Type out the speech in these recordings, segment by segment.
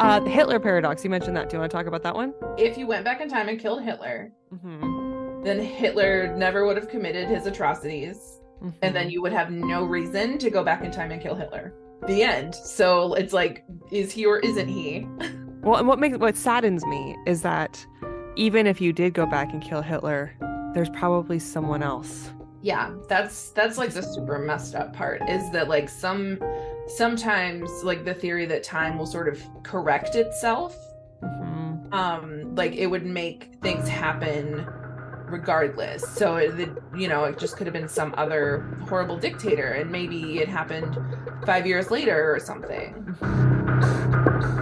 The Hitler paradox, you mentioned that. Do you want to talk about that one? If you went back in time and killed Hitler, Mm-hmm. then Hitler never would have committed his atrocities, and then Mm-hmm. you would have no reason to go back in time and kill Hitler. The end. So it's like, is he or isn't he? Well, and what saddens me is that even if you did go back and kill Hitler, there's probably someone else. Yeah, that's like the super messed up part is that like sometimes like the theory that time will sort of correct itself, Mm-hmm. like it would make things happen regardless. So it just could have been some other horrible dictator, and maybe it happened 5 years later or something. Mm-hmm.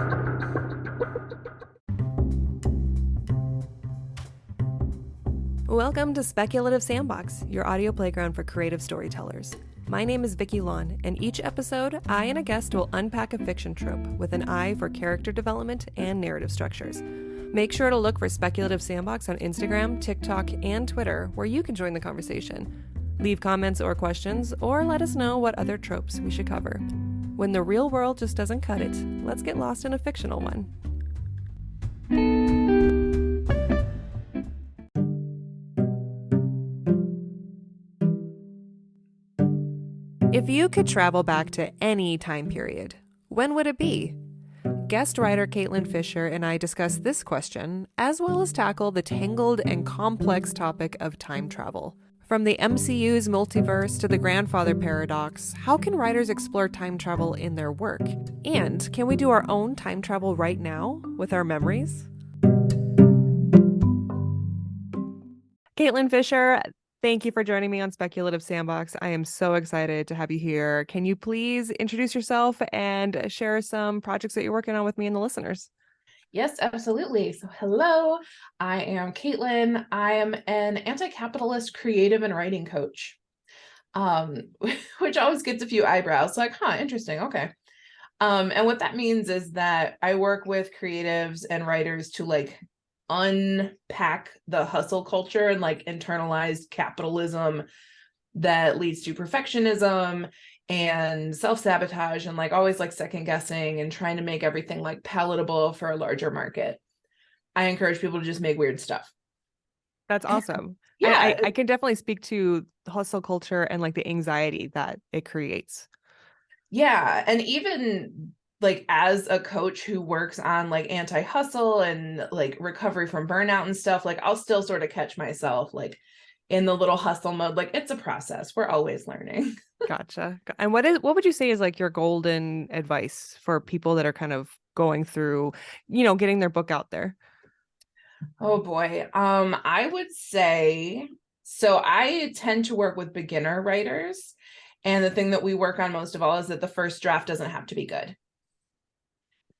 Welcome to Speculative Sandbox, your audio playground for creative storytellers. My name is Vicky Lawn, and each episode, I and a guest will unpack a fiction trope with an eye for character development and narrative structures. Make sure to look for Speculative Sandbox on Instagram, TikTok, and Twitter, where you can join the conversation. Leave comments or questions, or let us know what other tropes we should cover. When the real world just doesn't cut it, let's get lost in a fictional one. If you could travel back to any time period, when would it be? Guest writer Caitlin Fisher and I discuss this question, as well as tackle the tangled and complex topic of time travel. From the MCU's multiverse to the grandfather paradox, how can writers explore time travel in their work? And can we do our own time travel right now with our memories? Caitlin Fisher, thank you for joining me on Speculative Sandbox. I am so excited to have you here. Can you please introduce yourself and share some projects that you're working on with me and the listeners? Yes, absolutely. So, hello, I am Caitlin. I am an anti-capitalist creative and writing coach, um, which always gets a few eyebrows. Like, huh, interesting. Okay. And what that means is that I work with creatives and writers to like unpack the hustle culture and like internalized capitalism that leads to perfectionism and self-sabotage and like always like second guessing and trying to make everything like palatable for a larger market. I encourage people to just make weird stuff. That's awesome. Yeah, I can definitely speak to the hustle culture and like the anxiety that it creates. yeah. And even like as a coach who works on like anti-hustle and like recovery from burnout and stuff, like I'll still sort of catch myself like in the little hustle mode. Like it's a process. We're always learning. Gotcha. And what would you say is like your golden advice for people that are kind of going through, getting their book out there? Oh boy. I would say so I tend to work with beginner writers, and the thing that we work on most of all is that the first draft doesn't have to be good.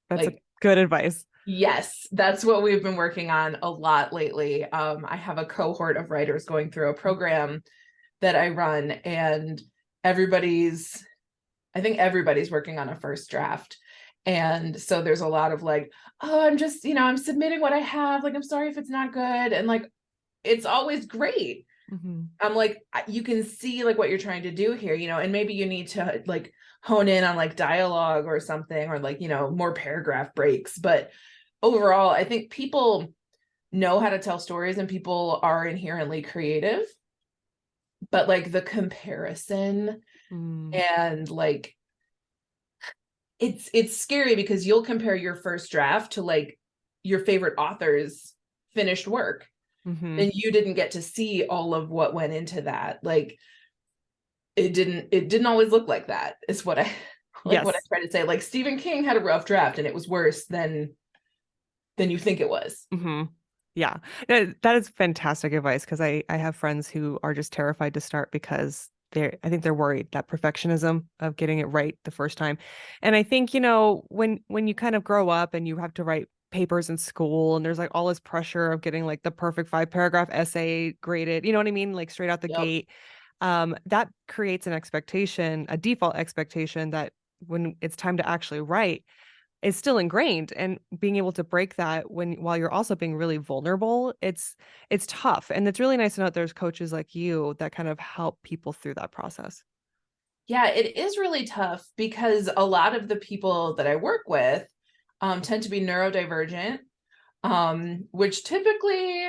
That's a Like, good advice. yes, that's what we've been working on a lot lately. I have a cohort of writers going through a program that I run, and everybody's I think everybody's working on a first draft. And so there's a lot of like, oh, I'm just, I'm submitting what I have. Like, I'm sorry if it's not good. And like, it's always great. Hmm. I'm like, you can see like what you're trying to do here, and maybe you need to like hone in on like dialogue or something, or like, more paragraph breaks. But overall, I think people know how to tell stories and people are inherently creative. But like the comparison Mm. and like it's scary because you'll compare your first draft to like your favorite author's finished work, Hmm. and you didn't get to see all of what went into that. Like it didn't always look like that is what I like what I Yes. try to say. Like Stephen King had a rough draft and it was worse than you think it was. Hmm. Yeah. That is fantastic advice because I have friends who are just terrified to start because I think they're worried that perfectionism of getting it right the first time. And I think, when you kind of grow up and you have to write papers in school and there's like all this pressure of getting like the perfect 5 paragraph essay graded, you know what I mean? Like straight out the Yep. gate. That creates an expectation, a default expectation that when it's time to actually write, is still ingrained, and being able to break that while you're also being really vulnerable, it's tough. And it's really nice to know that there's coaches like you that kind of help people through that process. Yeah, it is really tough because a lot of the people that I work with, tend to be neurodivergent, which typically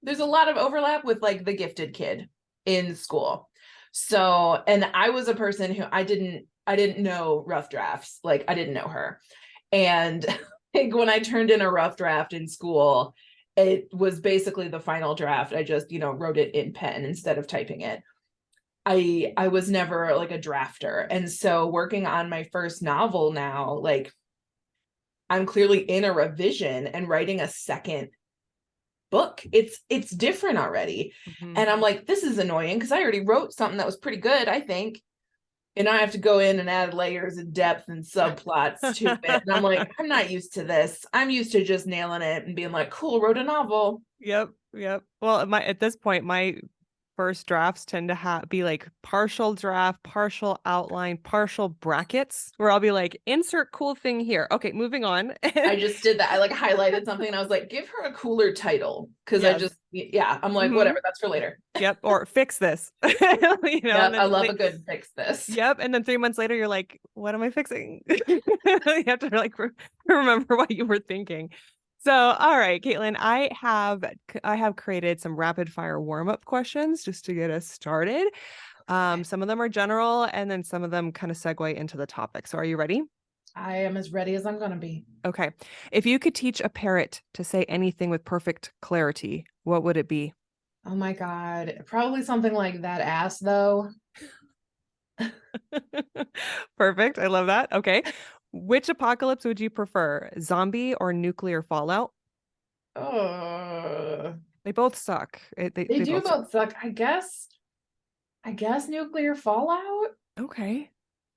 there's a lot of overlap with like the gifted kid in school. So, and I was a person who I didn't know rough drafts. Like I didn't know her. And like when I turned in a rough draft in school, it was basically the final draft. I just, wrote it in pen instead of typing it. I was never like a drafter. And so working on my first novel now, like I'm clearly in a revision and writing a second book. It's different already. Mm-hmm. And I'm like, this is annoying because I already wrote something that was pretty good, I think. And I have to go in and add layers of depth and subplots to it. And I'm like, I'm not used to this. I'm used to just nailing it and being like, cool, wrote a novel. Yep. Well, at this point, my first drafts tend to be like partial draft, partial outline, partial brackets, where I'll be like, insert cool thing here. Okay, moving on. I just did that. I like highlighted something and I was like, give her a cooler title. Cause Yes. I'm like, whatever, that's for later. Yep. Or fix this. Yep, I love a good fix this. Yep. And then 3 months later, you're like, what am I fixing? You have to like remember what you were thinking. So, all right, Caitlin, I have created some rapid fire warm-up questions just to get us started. Some of them are general, and then some of them kind of segue into the topic. So are you ready? I am as ready as I'm going to be. Okay. If you could teach a parrot to say anything with perfect clarity, what would it be? Oh my God. Probably something like that ass though. Perfect. I love that. Okay. Which apocalypse would you prefer, zombie or nuclear fallout? Oh, They both suck. They do both suck. both suck. I guess nuclear fallout. Okay.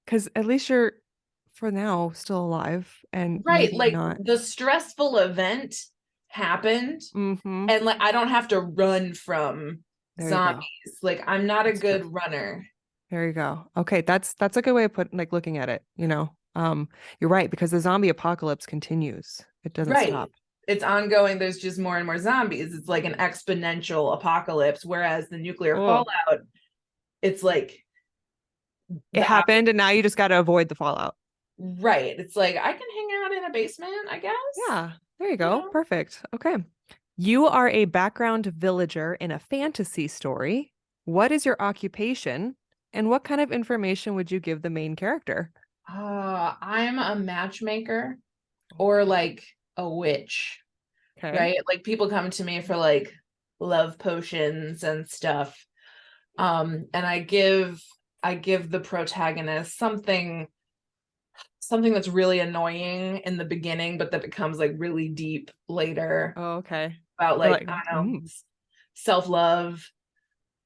Because at least you're, for now, still alive and Right. maybe Like not. the stressful event happened Mm-hmm. and like I don't have to run from There you go. zombies. Like I'm not That's a good true. runner. There you go. Okay, that's a good way of looking at it, you know. You're right, because the zombie apocalypse continues. It doesn't Right. stop. It's ongoing. There's just more and more zombies. It's like an exponential apocalypse. Whereas the nuclear Oh, fallout, it's like it the happened and now you just got to avoid the fallout. right. It's like I can hang out in a basement, I guess. Yeah, there you You go. know? Perfect. Okay. You are a background villager in a fantasy story. What is your occupation and what kind of information would you give the main character? I'm a matchmaker or like a witch, Okay. right? Like people come to me for like love potions and stuff. And I give the protagonist something that's really annoying in the beginning, but that becomes like really deep later Oh, okay. about You're like, like, I don't know, self-love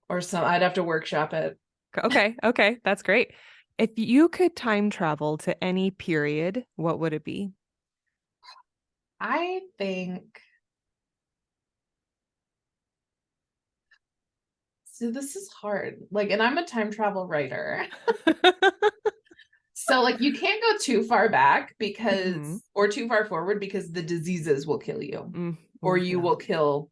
or some I'd have to workshop it. okay, that's great. If you could time travel to any period, what would it be? I think so this is hard. Like, and I'm a time travel writer. So like you can't go too far back Hmm. because or too far forward because the diseases will kill you or Ooh, you yeah. will kill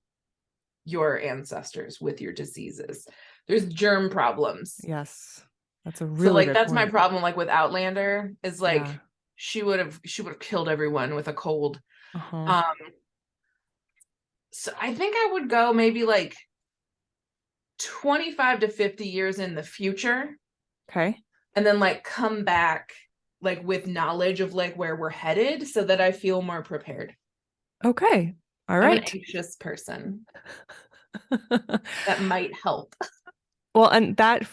your ancestors with your diseases. There's germ problems. Yes. That's a So really like good that's my point. problem like with Outlander is like Yeah. she would have killed everyone with a cold. Uh-huh. Um so I think I would go maybe like 25 to 50 years in the future Okay. and then like come back like with knowledge of like where we're headed so that I feel more prepared. Okay. All I'm an right. anxious person. That might help. Well, and that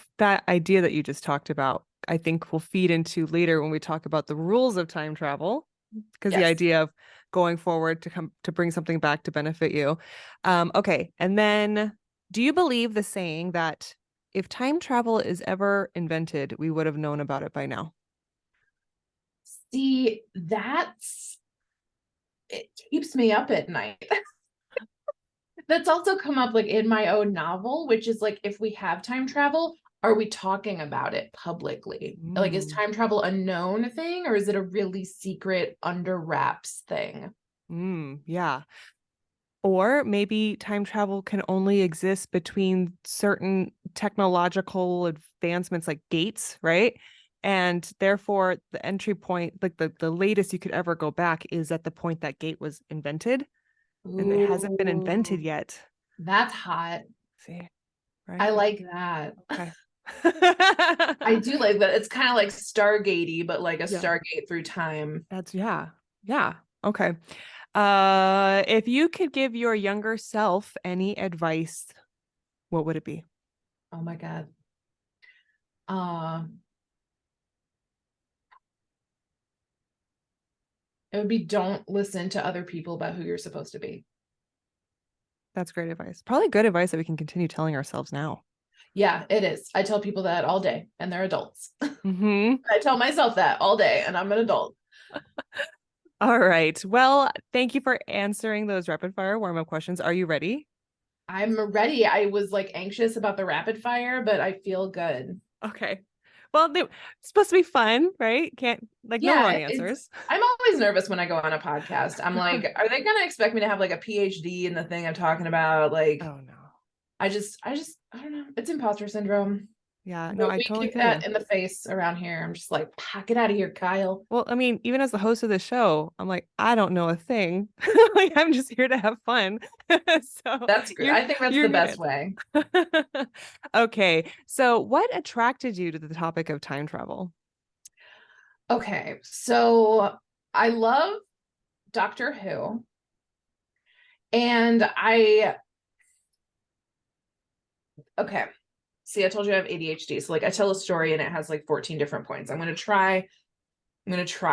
idea that you just talked about, I think will feed into later when we talk about the rules of time travel, because the Yes. idea of going forward to come to bring something back to benefit you. Okay. And then do you believe the saying that if time travel is ever invented, we would have known about it by now? See, it keeps me up at night. That's also come up like in my own novel, which is like if we have time travel, are we talking about it publicly? Like, is Mm, time travel a known thing or is it a really secret under wraps thing? yeah. Or maybe time travel can only exist between certain technological advancements like gates, right? And therefore the entry point, like the latest you could ever go back is at the point that gate was invented, and it hasn't been invented Ooh, yet. that's hot. See, I right? like that. Okay. I do like that. It's kind of like Stargatey, but like a Yeah. Stargate through time. That's yeah. Yeah. Okay. If you could give your younger self any advice, what would it be? Oh my God. Uh, it would be don't listen to other people about who you're supposed to be. That's great advice. Probably good advice that we can continue telling ourselves now. Yeah, it is. I tell people that all day, and they're adults. Mm-hmm. I tell myself that all day, and I'm an adult. All right. Well, thank you for answering those rapid fire warm-up questions. Are you ready? I'm ready. I was like anxious about the rapid fire, but I feel good. Okay. Well, it's supposed to be fun, right? Can't like no wrong Yeah, it's answers. I'm always nervous when I go on a podcast. I'm like, are they gonna expect me to have like a PhD in the thing I'm talking about? Like, Oh no. I don't know. It's imposter syndrome. Yeah, no, I We totally kick feel you. that in the face around here. I'm just like, get out of here, Kyle. Well, I mean, even as the host of the show, I'm like, I don't know a thing. Like I'm just here to have fun. So That's good. you're I think that's you're the best good. way. Okay. So what attracted you to the topic of time travel? Okay, so I love Doctor Who, and okay. See, I told you I have ADHD, so like I tell a story and it has like 14 different points. I'm gonna try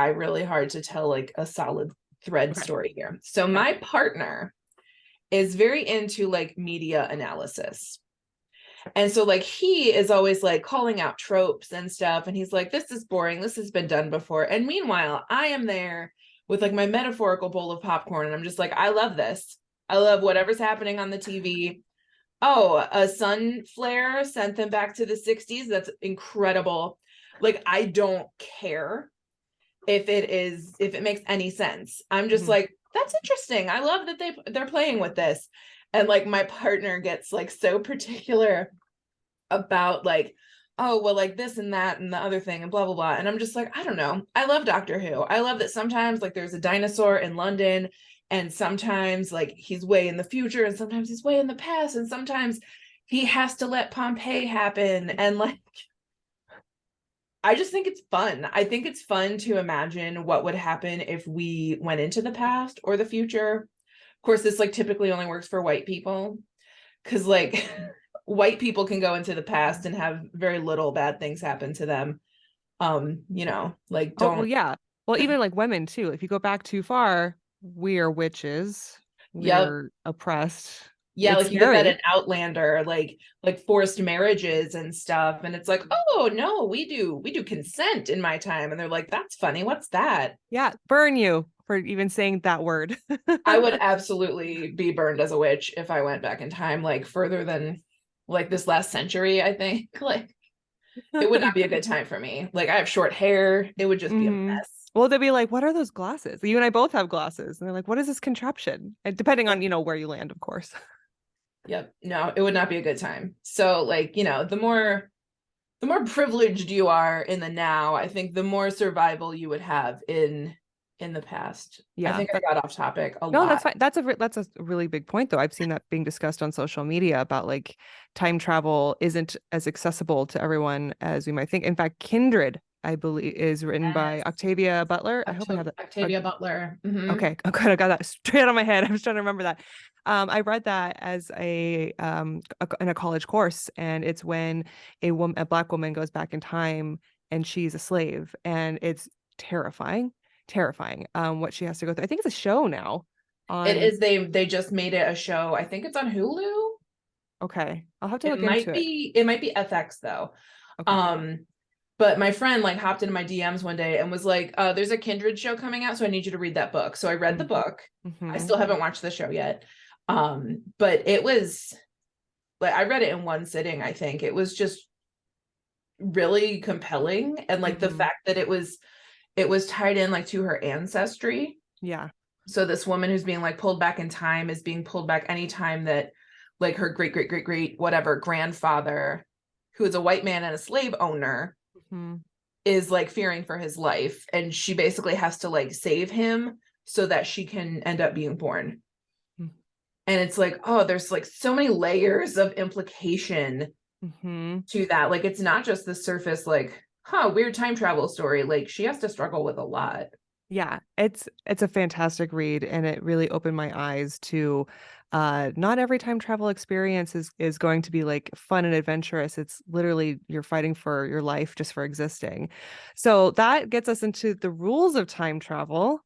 really hard to tell like a solid thread Okay. story here. So Okay. my partner is very into like media analysis. And so like he is always like calling out tropes and stuff. And he's like, this is boring. This has been done before. And meanwhile, I am there with like my metaphorical bowl of popcorn. And I'm just like, I love this. I love whatever's happening on the TV. Oh, a sun flare sent them back to the 60s. That's incredible. Like, I don't care if it makes any sense. I'm just Mhm. like, that's interesting. I love that they're playing with this. And like my partner gets like so particular about like, oh, well, like this and that and the other thing and blah blah blah. And I'm just like, I don't know. I love Doctor Who. I love that sometimes like there's a dinosaur in London, and sometimes like he's way in the future, and sometimes he's way in the past, and sometimes he has to let Pompeii happen. And like I just think it's fun. I think it's fun to imagine what would happen if we went into the past or the future. Of course, this like typically only works for white people because like white people can go into the past and have very little bad things happen to them. Like Oh, well, don't. yeah. Well, even like women too. If you go back too far, we're witches. Yep. We're oppressed. Yeah, It's like you get that scary. in Outlander, like forced marriages and stuff, and it's like, oh no, we do consent in my time, and they're like, that's funny. What's that? Yeah, burn you for even saying that word. I would absolutely be burned as a witch if I went back in time, like further than like this last century, I think. Like it would not be a good time for me. Like I have short hair. It would just be a Hmm. mess. Well, they'd be like, "What are those glasses?" You and I both have glasses, and they're like, "What is this contraption?" And depending on where you land, of course. Yep. No, it would not be a good time. So like, the more privileged you are in the now, I think the more survival you would have in the past. I Yeah, think I got off topic a no, that's lot. fine. That's a really big point, though. I've seen that being discussed on social media about like time travel isn't as accessible to everyone as we might think. In fact, Kindred, I believe, is written by Yes. Octavia Butler. I hope I have that. Octavia Butler. Okay, okay, I got that straight out of my head. I was trying to remember that. I read that as in a college course, and it's when a black woman goes back in time and she's a slave, and it's terrifying, terrifying. What she has to go through. I think it's a show now It on. is they just made it a show. I think it's on Hulu. Okay, I'll have to It look might into it. be it might be FX though. Okay. Um, but my friend like hopped into my DMs one day and was like, there's a Kindred show coming out, so I need you to read that book. So I read the book. I Mm-hmm. still haven't watched the show yet. But it was like I read it in one sitting, I think. It was just really compelling. And like the Mm-hmm. fact that it was tied in like to her ancestry. Yeah. So this woman who's being like pulled back in time is being pulled back anytime that like her great great great great whatever grandfather, who is a white man and a slave owner, Mm-hmm. is like fearing for his life, and she basically has to like save him so that she can end up being born. And it's like, oh, there's like so many layers of implication to that. Like, it's not just the surface, like, weird time travel story. Like, she has to struggle with a lot. Yeah, it's a fantastic read, and it really opened my eyes to not every time travel experience is going to be like fun and adventurous. It's literally you're fighting for your life just for existing. So that gets us into the rules of time travel.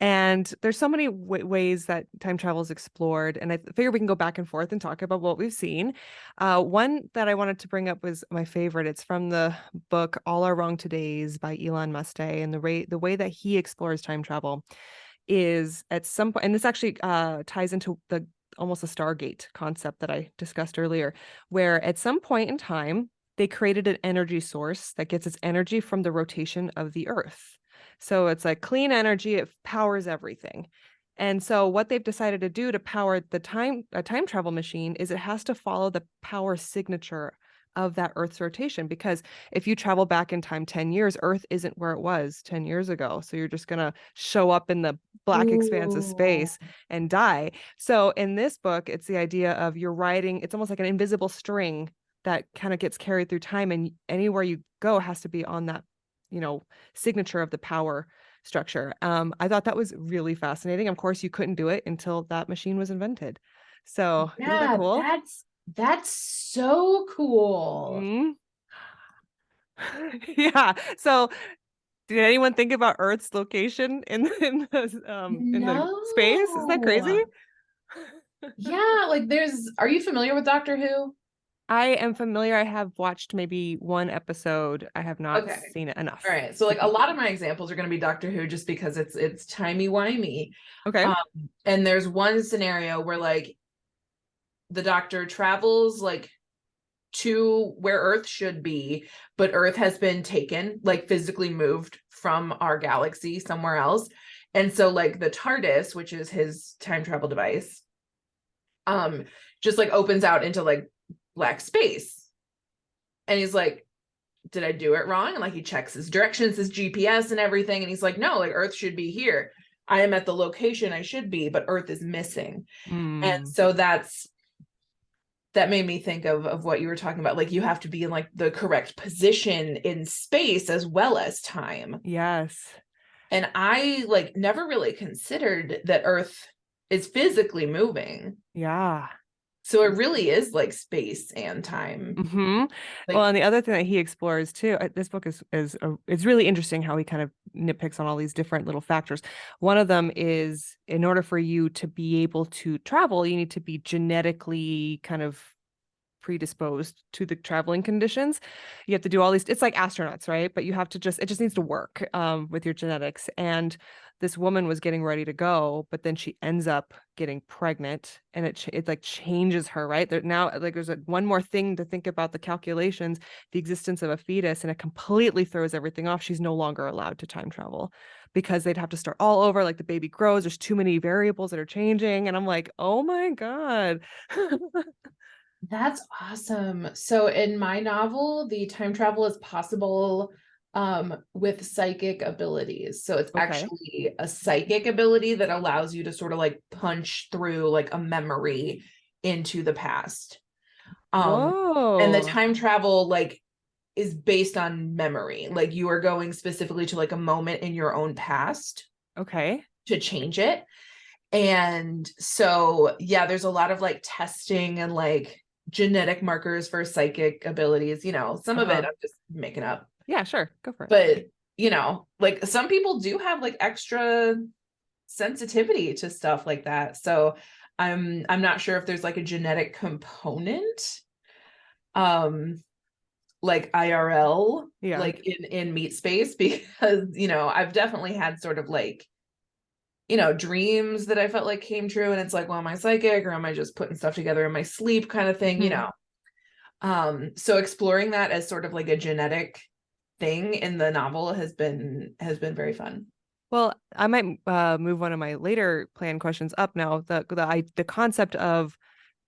And there's so many ways that time travel is explored. And I figure we can go back and forth and talk about what we've seen. One that I wanted to bring up was my favorite. It's from the book All Our Wrong Todays by Elon Musk. And the way that he explores time travel is at some point, and this actually ties into the almost a Stargate concept that I discussed earlier, where at some point in time, they created an energy source that gets its energy from the rotation of the Earth. So it's like clean energy, it powers everything. And so what they've decided to do to power the time travel machine is it has to follow the power signature of that Earth's rotation. Because if you travel back in time 10 years, Earth isn't where it was 10 years ago. So you're just going to show up in the black expanse of Ooh. space and die. So in this book, it's the idea of you're riding, it's almost like an invisible string that kind of gets carried through time. And anywhere you go has to be on that, signature of the power structure. I thought that was really fascinating. Of course, you couldn't do it until that machine was invented. So isn't that Yeah, cool? that's so cool. Mhm. Yeah. So did anyone think about Earth's location in the space? Isn't that crazy? No. Yeah, like are you familiar with Doctor Who? I am familiar. I have watched maybe one episode. I have not Okay. seen it All enough right. So to like a be. lot of my examples are going to be Doctor Who just because it's timey-wimey. Okay. Um, and there's one scenario where like the doctor travels like to where Earth should be, but Earth has been taken, like physically moved from our galaxy somewhere else. And so like the TARDIS, which is his time travel device, just like opens out into like black space. And he's like, did I do it wrong? And like he checks his directions, his GPS and everything. And he's like, no, like Earth should be here. I am at the location I should be, but Earth is missing. And Mm, so that made me think of what you were talking about. Like you have to be in like the correct position in space as well as time. yes. And I like never really considered that Earth is physically moving. Yeah. So it really is like space and time. Well, Like, and the other thing that he explores too, this book it's really interesting how he kind of nitpicks on all these different little factors. One of them is in order for you to be able to travel, you need to be genetically kind of predisposed to the traveling conditions. You have to do all these, it's like astronauts, right? But you have to it just needs to work with your genetics. And this woman was getting ready to go, but then she ends up getting pregnant, and it like changes her, right? Now like there's one more thing to think about the calculations, the existence of a fetus, and it completely throws everything off. She's no longer allowed to time travel because they'd have to start all over. Like the baby grows, there's too many variables that are changing. And I'm like, oh my God. that's awesome. So in my novel, the time travel is possible with psychic abilities. So it's Okay. actually a psychic ability that allows you to sort of like punch through like a memory into the past. Um and the Whoa. time travel like is based on memory. Like you are going specifically to like a moment in your own past Okay. to change it. And so, yeah, there's a lot of like testing and like genetic markers for psychic abilities. Some of it Uh-huh. I'm just making up. Yeah, sure. Go for it. But, like some people do have like extra sensitivity to stuff like that. So I'm not sure if there's like a genetic component, um, like IRL, Yeah. like in meat space, because I've definitely had sort of like dreams that I felt like came true. And it's like, well, am I psychic or am I just putting stuff together in my sleep kind of thing. Mhm. So exploring that as sort of like a genetic thing in the novel has been very fun. Well, I might move one of my later plan questions up now. The concept of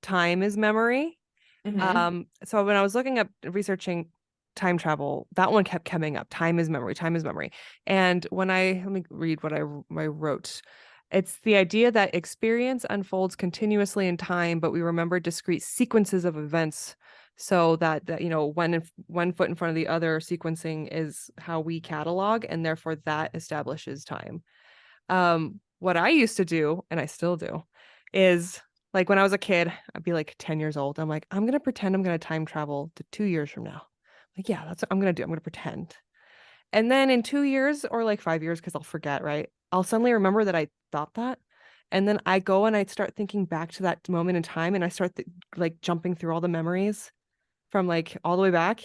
time is memory. Mm-hmm. So when I was looking up researching time travel, that one kept coming up. Time is memory, time is memory. And let me read what I wrote. It's the idea that experience unfolds continuously in time, but we remember discrete sequences of events, so that one foot in front of the other sequencing is how we catalog, and therefore that establishes time. What I used to do, and I still do, is like when I was a kid, I'd be like 10 years old. I'm like, I'm gonna pretend I'm gonna time travel to 2 years from now. Like, yeah, that's what I'm gonna do. I'm gonna pretend. And then in 2 years or like 5 years, because I'll forget, right? I'll suddenly remember that I thought that. And then I go and I start thinking back to that moment in time, and I start like jumping through all the memories from like all the way back.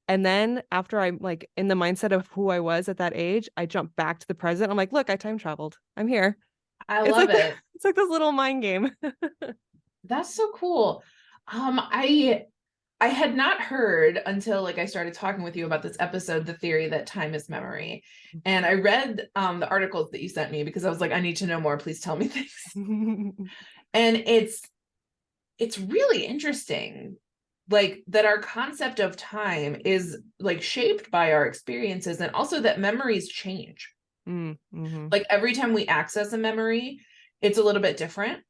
And then after I'm like in the mindset of who I was at that age, I jump back to the present. I'm like, look, I time traveled. I'm here. I It's love like it. it's like this little mind game. That's so cool. I had not heard until like I started talking with you about this episode, the theory that time is memory. And I read the articles that you sent me because I was like, I need to know more. Please tell me things. And it's really interesting, like that our concept of time is like shaped by our experiences, and also that memories change. Mm-hmm. Like every time we access a memory, it's a little bit different.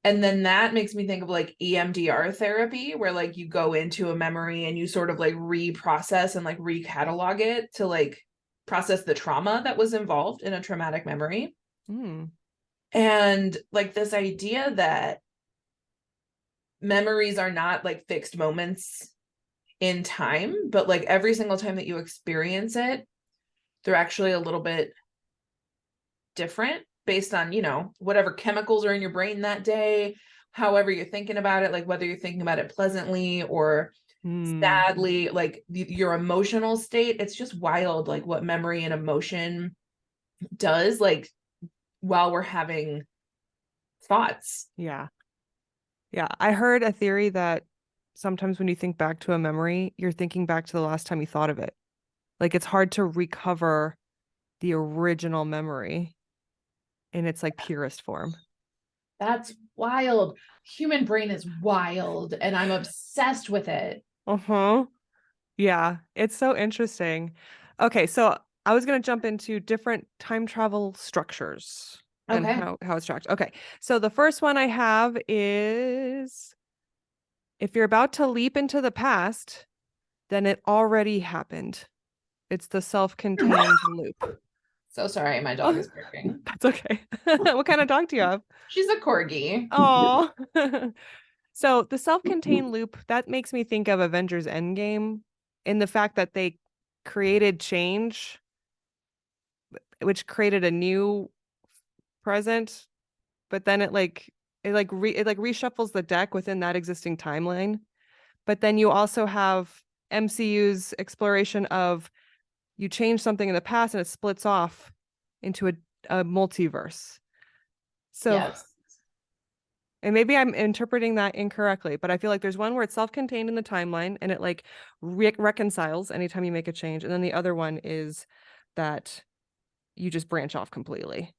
And then that makes me think of like EMDR therapy, where like you go into a memory and you sort of like reprocess and like recatalog it to like process the trauma that was involved in a traumatic memory. Mm. And like this idea that memories are not like fixed moments in time, but like every single time that you experience it, they're actually a little bit different based on, whatever chemicals are in your brain that day, however you're thinking about it, like whether you're thinking about it pleasantly or sadly, like your emotional state. It's just wild, like what memory and emotion does, like while we're having thoughts. Yeah. Yeah. I heard a theory that sometimes when you think back to a memory, you're thinking back to the last time you thought of it. Like it's hard to recover the original memory in its like purest form. That's wild. Human brain is wild, and I'm obsessed with it. Uh-huh. Yeah, it's so interesting. Okay, so I was going to jump into different time travel structures and Okay. how it's structured. Okay, so the first one I have is if you're about to leap into the past, then it already happened. It's the self-contained loop. So sorry, my dog Oh, is barking. that's okay. What kind of dog do you have? She's a corgi. Oh. So the self-contained loop, that makes me think of Avengers Endgame in the fact that they created change, which created a new present, but then it reshuffles the deck within that existing timeline. But then you also have MCU's exploration of you change something in the past and it splits off into a multiverse. So, Yes. and maybe I'm interpreting that incorrectly, but I feel like there's one where it's self-contained in the timeline and it like reconciles anytime you make a change. And then the other one is that you just branch off completely.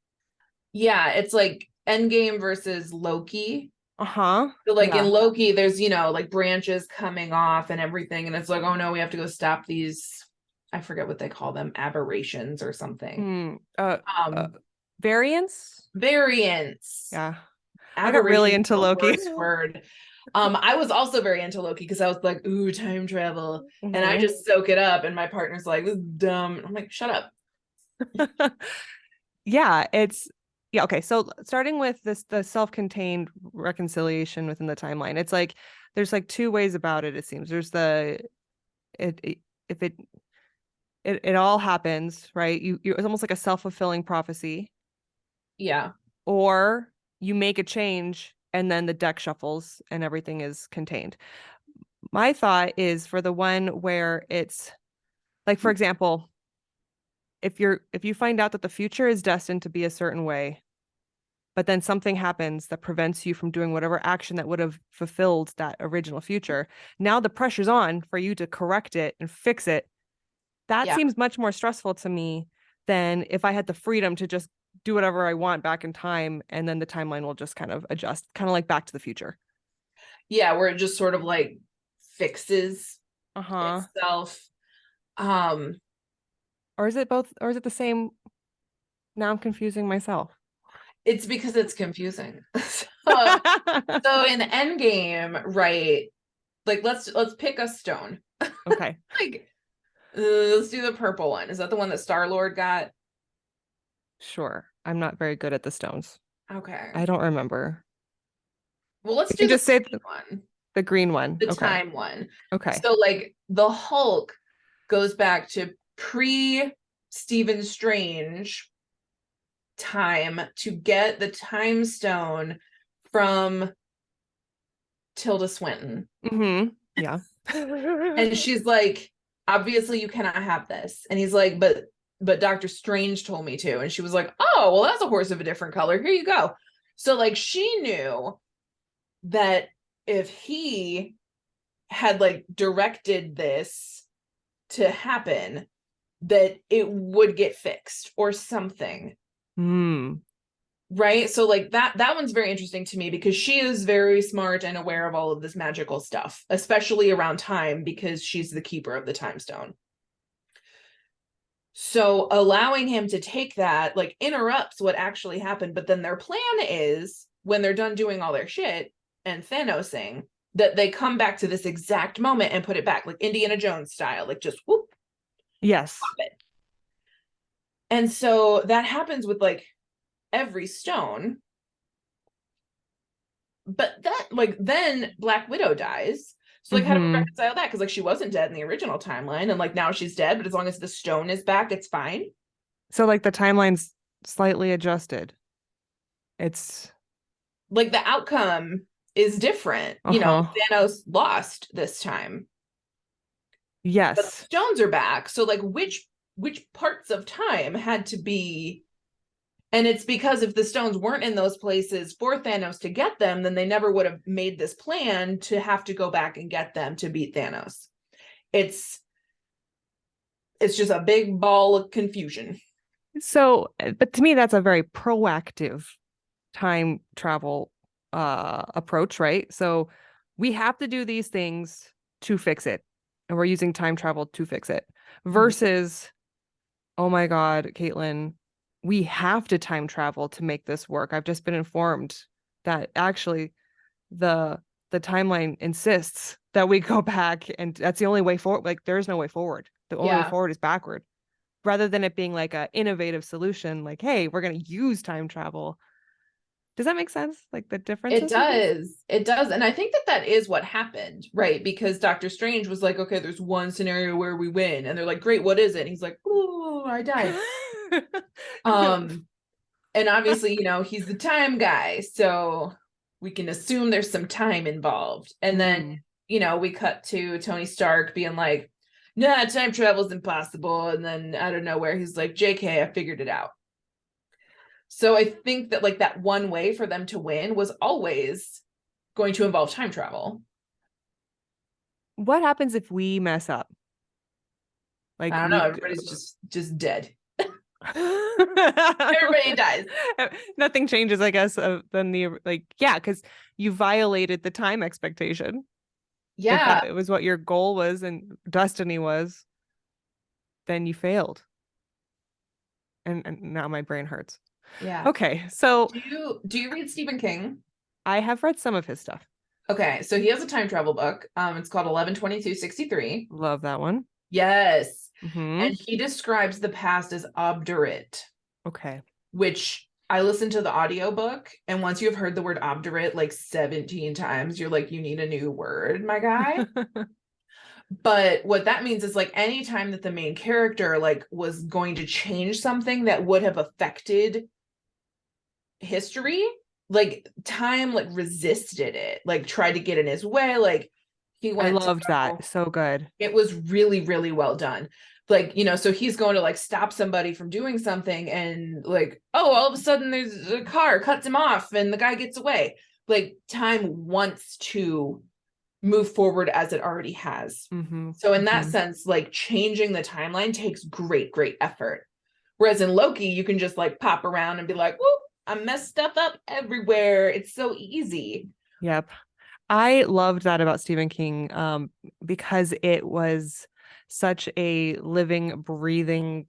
Yeah, it's like Endgame versus Loki. Uh-huh. So like in Yeah. Loki, there's, like branches coming off and everything. And it's like, oh no, we have to go stop these. I forget what they call them, aberrations or something. Hmm. Um, Variance? Variants. Yeah. I got really Aberration is into the Loki. worst word. I was also very into Loki because I was like, ooh, time travel. And I Mhm. just soak it up. And my partner's like, this is dumb. I'm like, shut up. Yeah, yeah, okay. So starting with the self-contained reconciliation within the timeline, it's like there's like two ways about it, it seems. There's if it all happens, right? It's almost like a self-fulfilling prophecy, Yeah. or you make a change and then the deck shuffles and everything is contained. My thought is for the one where it's like, for example, if you find out that the future is destined to be a certain way, but then something happens that prevents you from doing whatever action that would have fulfilled that original future, now the pressure's on for you to correct it and fix it. That Yeah. seems much more stressful to me than if I had the freedom to just do whatever I want back in time and then the timeline will just kind of adjust, kind of like Back to the Future. Yeah. Where it just sort of like fixes Uh-huh. itself. Um, Or is it both, or is it the same? Now I'm confusing myself. it's because it's confusing. So in Endgame, right? Like let's pick a stone. Okay. Like let's do the purple one. Is that the one that Star-Lord got? Sure. I'm not very good at the stones. Okay. I don't remember. Well, let's You do can the just say green one, the green one. the Okay. time one. Okay. So like the Hulk goes back to pre Stephen Strange time to get the time stone from Tilda Swinton. Mm-hmm. Yeah. And she's like, obviously you cannot have this. And he's like, but Doctor Strange told me to. And she was like, oh, well, that's a horse of a different color. Here you go. So like she knew that if he had like directed this to happen, that it would get fixed or something. Hmm. Right. So like that one's very interesting to me because she is very smart and aware of all of this magical stuff, especially around time, because she's the keeper of the time stone. So allowing him to take that like interrupts what actually happened. But then their plan is when they're done doing all their shit and Thanosing, that they come back to this exact moment and put it back, like Indiana Jones style, like just whoop, Yes. pop it. And so that happens with like every stone. But that like then Black Widow dies. So like how do we Mm-hmm. reconcile that? Because like she wasn't dead in the original timeline, and like now she's dead, but as long as the stone is back, it's fine. So like the timeline's slightly adjusted. It's Like the outcome is different. You know, uh-huh. Thanos lost this time, but the Yes. stones are back. So like which parts of time had to be, and it's because if the stones weren't in those places for Thanos to get them, then they never would have made this plan to have to go back and get them to beat Thanos. It's it's just a big ball of confusion. So, but to me, that's a very proactive time travel approach, right? So we have to do these things to fix it. And we're using time travel to fix it. Versus, oh my God, Caitlin, we have to time travel to make this work. I've just been informed that actually the the timeline insists that we go back and that's the only way forward. Like there's no way forward. The only way Yeah, forward is backward. Rather than it being like a innovative solution, like, hey, we're gonna use time travel. Does that make sense? Like the it differences with this? does. It does. And I think that that is what happened, right? Because Doctor Strange was like, okay, there's one scenario where we win. And they're like, great, what is it? And he's like, oh, I died. Um, and obviously, you know, he's the time guy. So we can assume there's some time involved. And then, Mm. you know, we cut to Tony Stark being like, nah, time travel is impossible. And then out of nowhere, he's like, JK, I figured it out. So I think that like that one way for them to win was always going to involve time travel. What happens if we mess up? I Like don't know, we everybody's just dead. Everybody dies. nothing changes, I guess, than the like, yeah, because you violated the time expectation. If Yeah, that it was what your goal was and destiny was, then you failed. And now my brain hurts. yeah. Okay, so Do you read Stephen King? I have read some of his stuff. Okay, so he has a time travel book. It's called 11/22/63. Love that one. Yes. Hmm. And he describes the past as obdurate, Okay. which I listened to the audiobook, and once you've heard the word obdurate like 17 times, you're like, you need a new word, my guy. But what that means is like anytime that the main character like was going to change something that would have affected history, like time like resisted it, like tried to get in his way. Like he I went to loved that. go, So good. it was really, really well done. Like, you know, so he's going to like stop somebody from doing something, and like, oh, all of a sudden there's a car cuts him off and the guy gets away. Like time wants to move forward as it already has. Hmm. So in that Hmm. sense, like changing the timeline takes great, great effort. Whereas in Loki, you can just like pop around and be like, whoop, I messed stuff up everywhere. It's so easy. Yep. I loved that about Stephen King, because it was such a living, breathing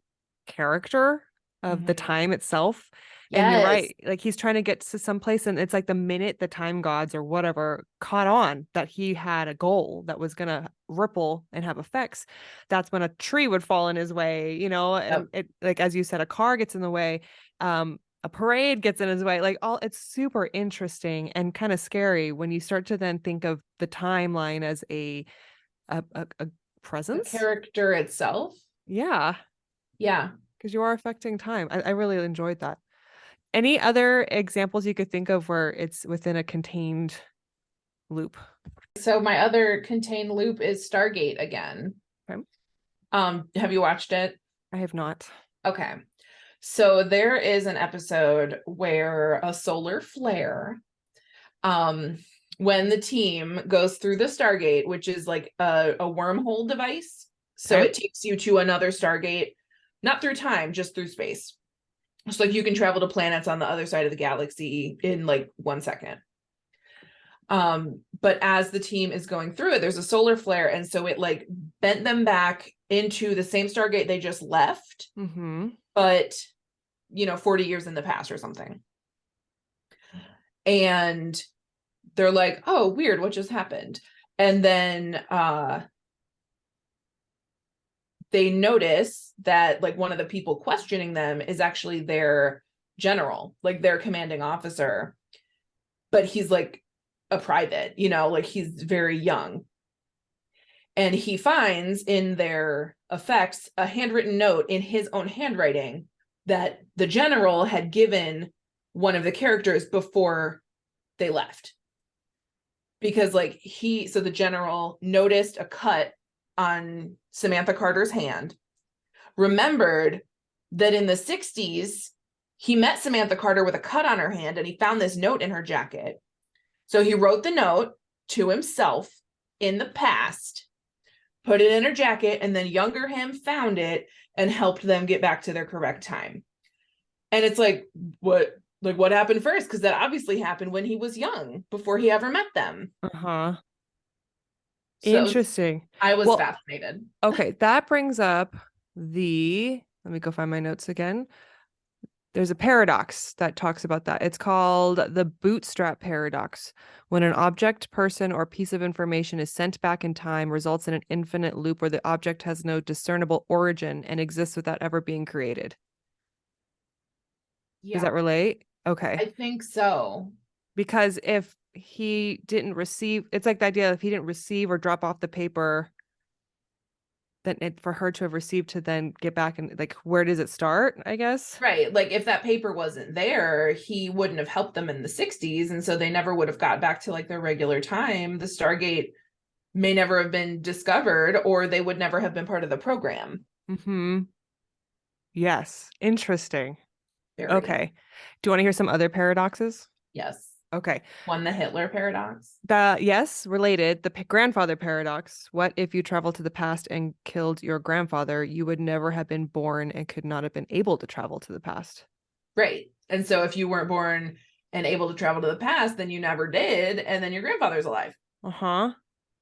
character of the Mhm. time itself. And you're Yes. right, like he's trying to get to some place, and it's like the minute the time gods or whatever caught on that he had a goal that was gonna ripple and have effects, that's when a tree would fall in his way, and Yep. it, like as you said, a car gets in the way. A parade gets in his way, like all, it's super interesting and kind of scary when you start to then think of the timeline as a The presence. character itself. Yeah, Yeah. because you are affecting time. I really enjoyed that. Any other examples you could think of where it's within a contained loop? So my other contained loop is Stargate again. Okay. Have you watched it? I have not. Okay. So there is an episode where a solar flare, um, when the team goes through the Stargate, which is like a wormhole device. So Okay. it takes you to another Stargate, not through time, just through space. So like you can travel to planets on the other side of the galaxy in like 1 second. But as the team is going through it, there's a solar flare, and so it like bent them back into the same Stargate they just left, Mm-hmm. but 40 years in the past or something. And they're like, oh, weird, what just happened? And then they notice that like one of the people questioning them is actually their general, like their commanding officer, but he's like a private, like he's very young. And he finds in their effects a handwritten note in his own handwriting that the general had given one of the characters before they left. Because like so the general noticed a cut on Samantha Carter's hand, remembered that in the 60s he met Samantha Carter with a cut on her hand, and he found this note in her jacket. So he wrote the note to himself in the past, put it in her jacket, and then younger him found it and helped them get back to their correct time. And it's like, what happened first? Because that obviously happened when he was young, before he ever met them. Uh-huh. So Interesting. I was Well, fascinated. okay, that brings up let me go find my notes again. There's a paradox that talks about that. It's called the bootstrap paradox. When an object, person, or piece of information is sent back in time, results in an infinite loop where the object has no discernible origin and exists without ever being created. Does Yeah, that relate? I Okay. think so. Because if he didn't receive, it's like the idea if he didn't receive or drop off the paper, then for her to have received to then get back and like, where does it start? I guess. Right. Like if that paper wasn't there, he wouldn't have helped them in the 60s. And so they never would have got back to like their regular time. The Stargate may never have been discovered, or they would never have been part of the program. Mm-hmm. Yes. Interesting. Very. Okay. Do you want to hear some other paradoxes? Yes. Okay. One, the Hitler paradox. Yes, related. The grandfather paradox. What if you traveled to the past and killed your grandfather? You would never have been born and could not have been able to travel to the past. Right. And so if you weren't born and able to travel to the past, then you never did. And then your grandfather's alive. Uh-huh.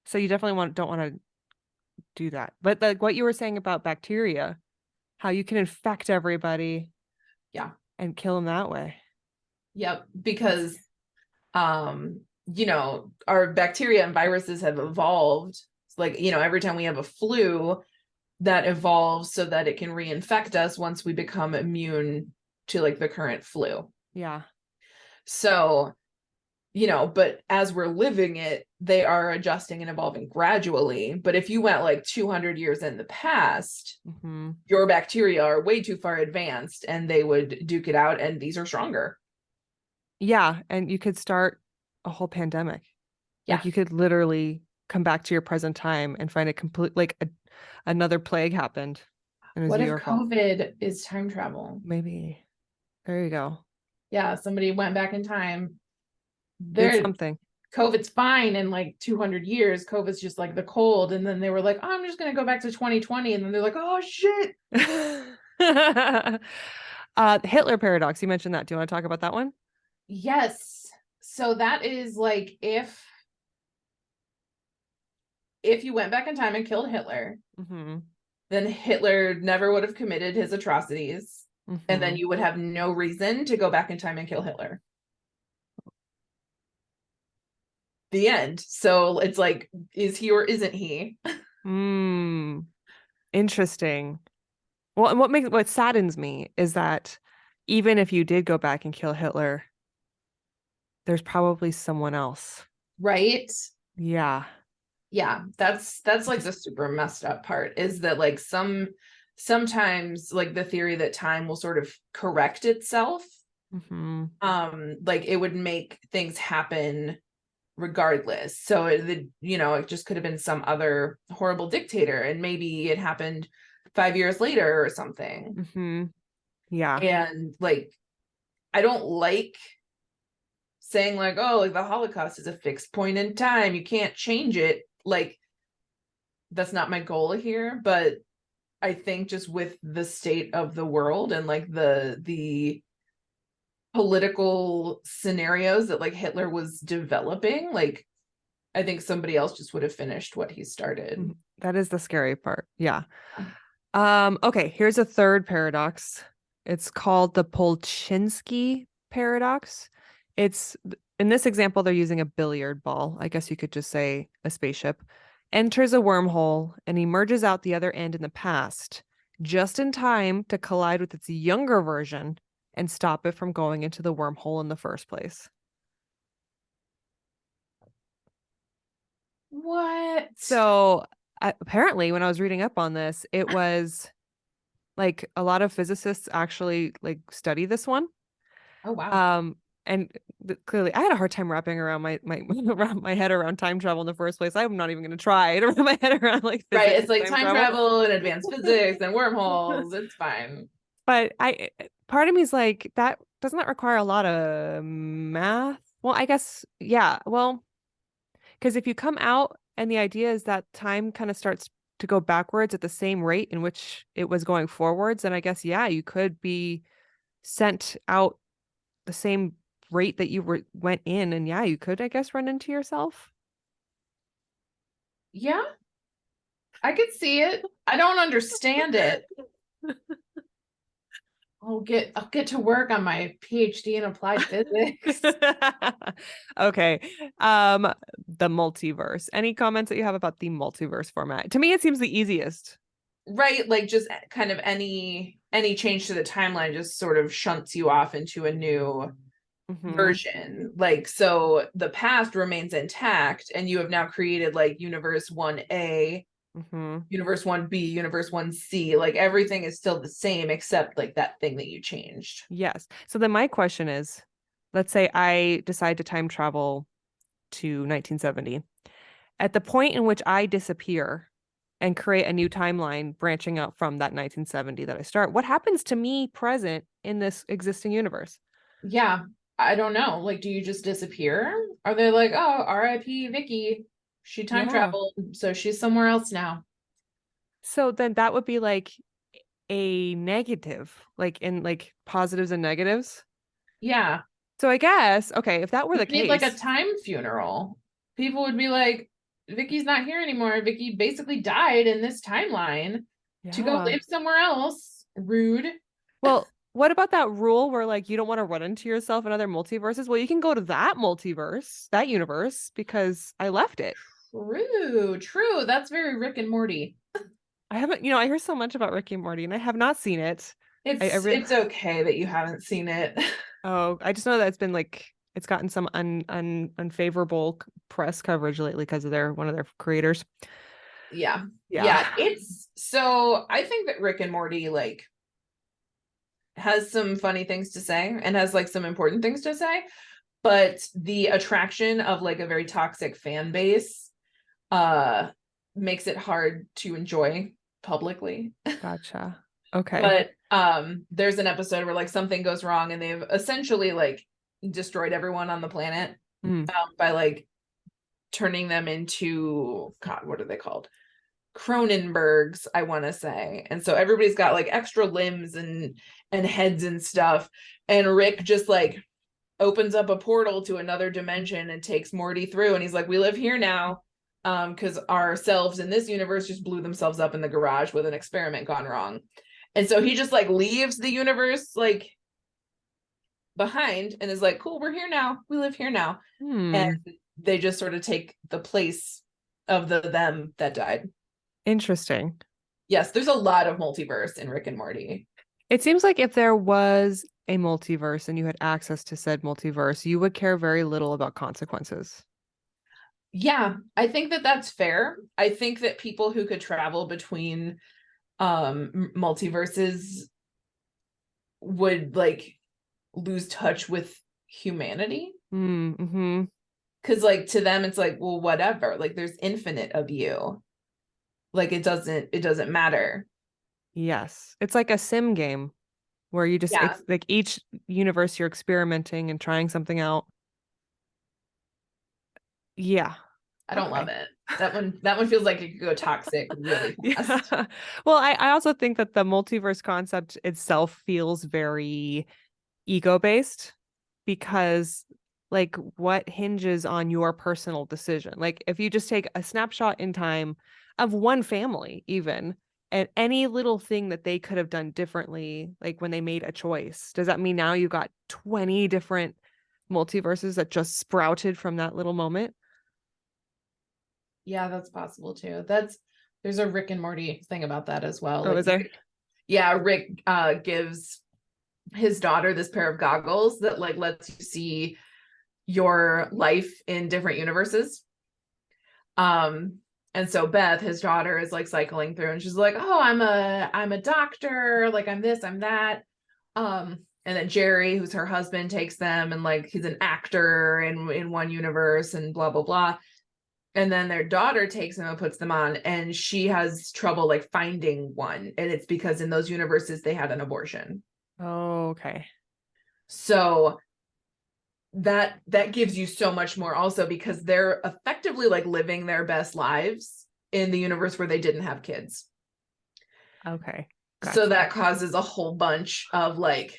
So you definitely don't want to do that. But like what you were saying about bacteria, how you can infect everybody Yeah. and kill them that way. Yep. That's Because our bacteria and viruses have evolved. Like, every time we have a flu, that evolves so that it can reinfect us once we become immune to like the current flu. yeah. So, but as we're living it, they are adjusting and evolving gradually. But if you went like 200 years in the past, Mm-hmm. your bacteria are way too far advanced and they would duke it out, and these are stronger. Yeah, and you could start a whole pandemic. Yeah. Like you could literally come back to your present time and find a complete another plague happened and it was What if your fault. COVID is time travel? Maybe. There you go. Yeah, somebody went back in time. Did There, something. COVID's fine in like 200 years. COVID's just like the cold. And then they were like, oh, I'm just going to go back to 2020. And then they're like, oh, shit. Hitler paradox. You mentioned that. Do you want to talk about that one? Yes. So that is like if if you went back in time and killed Hitler, Mm-hmm. then Hitler never would have committed his atrocities. And then Mm-hmm. you would have no reason to go back in time and kill Hitler. The end. So it's like, is he or isn't he? Mm. Interesting. Well, and what saddens me is that even if you did go back and kill Hitler, there's probably someone else. Right? Yeah. Yeah, that's like Just the super messed up part, is that like sometimes like the theory that time will sort of correct itself, hmm like it would make things happen regardless. So it just could have been some other horrible dictator, and maybe it happened 5 years later or something. hmm Yeah. And like, I don't like saying like, oh, like the Holocaust is a fixed point in time, you can't change it. Like, that's not my goal here, but I think just with the state of the world and like the political scenarios that like Hitler was developing, like I think somebody else just would have finished what he started. That is the scary part. Yeah. Okay, here's a third paradox. It's called the Polchinski paradox. It's in this example, they're using a billiard ball. I guess you could just say a spaceship enters a wormhole and emerges out the other end in the past, just in time to collide with its younger version and stop it from going into the wormhole in the first place. What? So apparently, when I was reading up on this, it was like a lot of physicists actually like study this one. Oh wow. Um, and clearly, I had a hard time wrapping around my around my head around time travel in the first place. I'm not even going to try to wrap my head around like Right, physics it's like and time time travel. travel and advanced physics and wormholes. It's fine. But part of me is like, that doesn't that require a lot of math? Well, I guess, yeah. Well, because if you come out and the idea is that time kind of starts to go backwards at the same rate in which it was going forwards, then I guess, yeah, you could be sent out the same rate that you went in, and yeah, you could, I guess, run into yourself. Yeah, I could see it. I don't understand it. I'll get to work on my PhD in applied physics. Okay. The multiverse. Any comments that you have about the multiverse format? To me, it seems the easiest. Right, like just kind of any change to the timeline just sort of shunts you off into a new hmm version. Like, so the past remains intact and you have now created like universe 1A, hmm universe 1B, universe 1C. Like everything is still the same except like that thing that you changed. Yes. So then my question is, let's say I decide to time travel to 1970. At the point in which I disappear and create a new timeline branching out from that 1970 that I start, what happens to me present in this existing universe? Yeah, I don't know. Like, do you just disappear? Are they like, oh, RIP Vicky, she time Yeah. traveled, so she's somewhere else now? So then that would be like a negative, like in like positives and negatives. Yeah, So I guess, okay, if that were you the need like a case, time funeral. People would be like, Vicky's not here anymore. Vicky basically died in this timeline to go yeah. live somewhere else. Rude. Well, what about that rule where like you don't want to run into yourself in other multiverses? Well, you can go to that multiverse, that universe, because I left it. True, true. That's very Rick and Morty. I haven't, I hear so much about Ricky and Morty and I have not seen it. I It's really, it's okay that you haven't seen it. oh, I just know that it's been like, it's gotten some unfavorable press coverage lately because of one of their creators. Yeah. Yeah. Yeah, it's so I think that Rick and Morty like has some funny things to say and has like some important things to say, but the attraction of like a very toxic fan base uh makes it hard to enjoy publicly. Gotcha. Okay. But there's an episode where like something goes wrong and they've essentially like destroyed everyone on the planet Mm. by like turning them into, God, what are they called? Cronenbergs, I want to say. And so everybody's got like extra limbs and heads and stuff. And Rick just like opens up a portal to another dimension and takes Morty through. And he's like, we live here now. because ourselves in this universe just blew themselves up in the garage with an experiment gone wrong. And so he just like leaves the universe like behind and is like, cool, we're here now. We live here now. And they just sort of take the place of them that died. Interesting. Yes, there's a lot of multiverse in Rick and Morty. It seems like if there was a multiverse and you had access to said multiverse, you would care very little about consequences. Yeah, I think that that's fair. I think that people who could travel between multiverses would like lose touch with humanity. Mm-hmm. Because like to them it's like, well, whatever, like there's infinite of you, like it doesn't matter. Yes. It's like a sim game where you just, Yeah, like each universe you're experimenting and trying something out. Yeah. I don't love Okay. it. That one feels like it could go toxic really fast. Yeah. Well, I also think that the multiverse concept itself feels very ego-based because like what hinges on your personal decision. Like if you just take a snapshot in time of one family even and any little thing that they could have done differently like when they made a choice, does that mean now you got 20 different multiverses that just sprouted from that little moment? Yeah, that's possible too. There's a Rick and Morty thing about that as well. Oh, Like is there? Rick gives his daughter this pair of goggles that like lets you see your life in different universes. Um, and so Beth, his daughter, is like cycling through and she's like, oh, I'm a doctor, like I'm this, I'm that. And then Jerry, who's her husband, takes them and like he's an actor in one universe and blah blah blah. And then their daughter takes them and puts them on, and she has trouble like finding one. And it's because in those universes they had an abortion. Oh, okay. So that gives you so much more also because they're effectively like living their best lives in the universe where they didn't have kids. Okay. So Gotcha. that causes a whole bunch of like,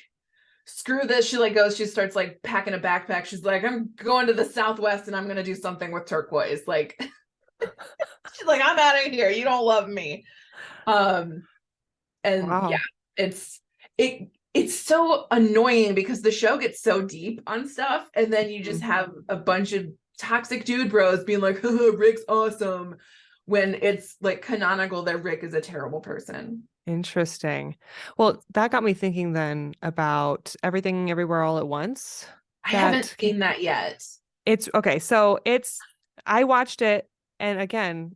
screw this. She like goes, she starts like packing a backpack. She's like, I'm going to the Southwest and I'm going to do something with turquoise. Like, she's like, I'm out of here. You don't love me. Um, and yeah, Wow. it's it's so annoying because the show gets so deep on stuff, and then you just have a bunch of toxic dude bros being like, Rick's awesome, when it's like canonical that Rick is a terrible person. Interesting. Well, that got me thinking then about Everything Everywhere All at Once. I haven't That seen that yet. it's okay. So I watched it, and again,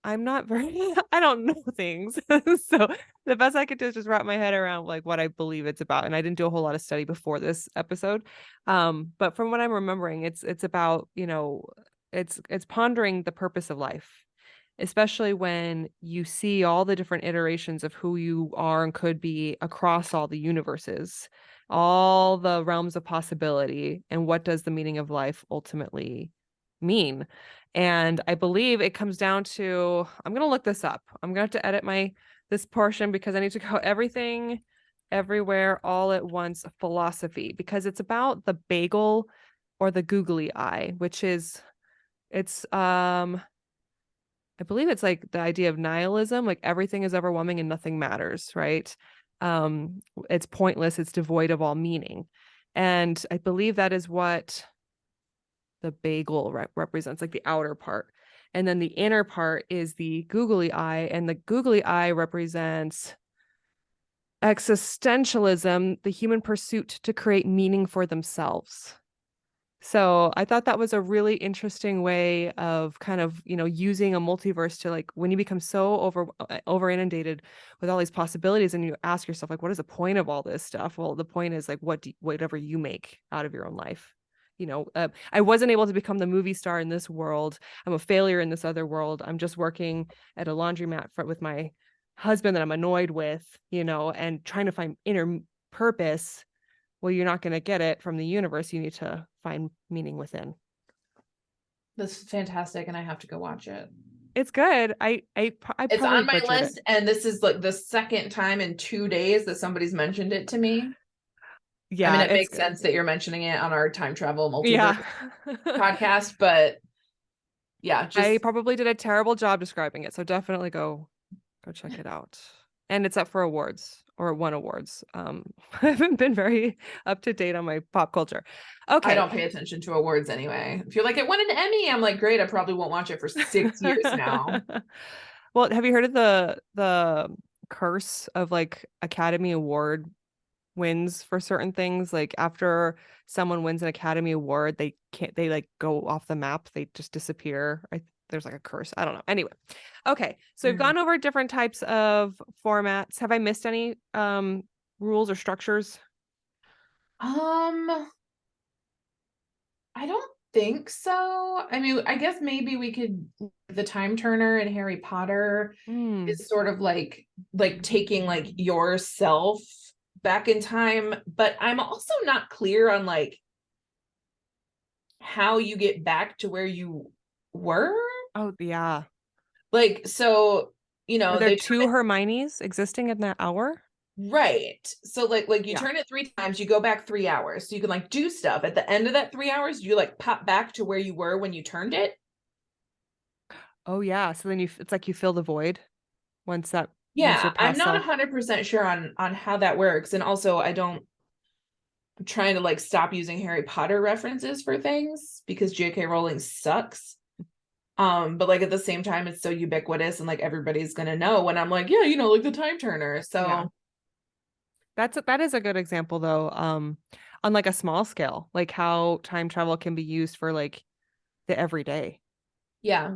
I'm not very, I don't know things. So the best I could do is just wrap my head around like what I believe it's about. And I didn't do a whole lot of study before this episode. But from what I'm remembering, it's about, it's pondering the purpose of life, especially when you see all the different iterations of who you are and could be across all the universes, all the realms of possibility, and what does the meaning of life ultimately mean. And I believe it comes down to, I'm going to look this up. I'm going to have to edit this portion because I need to go everything, everywhere, all at once philosophy, because it's about the bagel or the googly eye, which is, it's, I believe it's like the idea of nihilism, like everything is overwhelming and nothing matters, right? It's pointless, it's devoid of all meaning. And I believe that is what the bagel represents, like the outer part. And then the inner part is the googly eye, and the googly eye represents existentialism, the human pursuit to create meaning for themselves. So I thought that was a really interesting way of kind of, using a multiverse to like when you become so over inundated with all these possibilities and you ask yourself like, what is the point of all this stuff? Well, the point is like whatever you make out of your own life. I wasn't able to become the movie star in this world. I'm a failure in this other world. I'm just working at a laundromat with my husband that I'm annoyed with, and trying to find inner purpose. Well, you're not going to get it from the universe. You need to find meaning within. That's fantastic, and I have to go watch it. It's good. I It's probably on my butchered list, it. and this is like the second time in 2 days that somebody's mentioned it to me. I mean, Yeah, it it's makes good. sense that you're mentioning it on our time travel multiverse Yeah. podcast, but Yeah, I just probably did a terrible job describing it, so definitely go check it out. And it's up for awards or won awards. I haven't been very up to date on my pop culture. I Okay. don't pay attention to awards anyway. If you're like, it won an Emmy, I'm like, great, I probably won't watch it for 6 years now. Well, have you heard of the curse of like Academy Award wins for certain things? Like after someone wins an Academy Award, they like go off the map. They just disappear. There's like a curse. I don't know. Anyway. Okay. So we've Mm. gone over different types of formats. Have I missed any rules or structures? Um, I don't think so. I mean, I guess maybe we could the time turner in Harry Potter Hmm. is sort of like taking like yourself back in time, but I'm also not clear on like how you get back to where you were. Oh, yeah. Like, so, Are there they two Hermiones existing in that hour? right. So like you Yeah. turn it 3 times, you go back 3 hours. So you can like do stuff. At the end of that 3 hours, you like pop back to where you were when you turned it. Oh, yeah. So then it's like you fill the void once your Yeah, I'm past not self. 100% sure on how that works. And also I'm trying to like stop using Harry Potter references for things because J.K. Rowling sucks. But like at the same time, it's so ubiquitous and like everybody's gonna know when I'm like, yeah, like the time turner. Yeah. So That is a good example though. On like a small scale, like how time travel can be used for like the everyday yeah,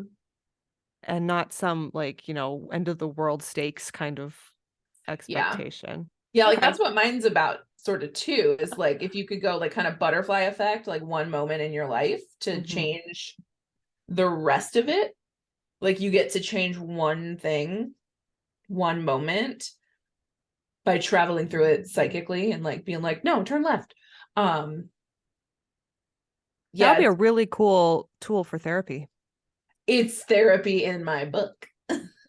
and not some like, end of the world stakes kind of yeah. expectation. Yeah, like Okay. that's what mine's about sort of too, is like if you could go like kind of butterfly effect, like one moment in your life to Hmm. change the rest of it, like you get to change one thing, one moment by traveling through it psychically and like being like, no, turn left. Um, That would yeah, be a really cool tool for therapy. it's therapy in my book.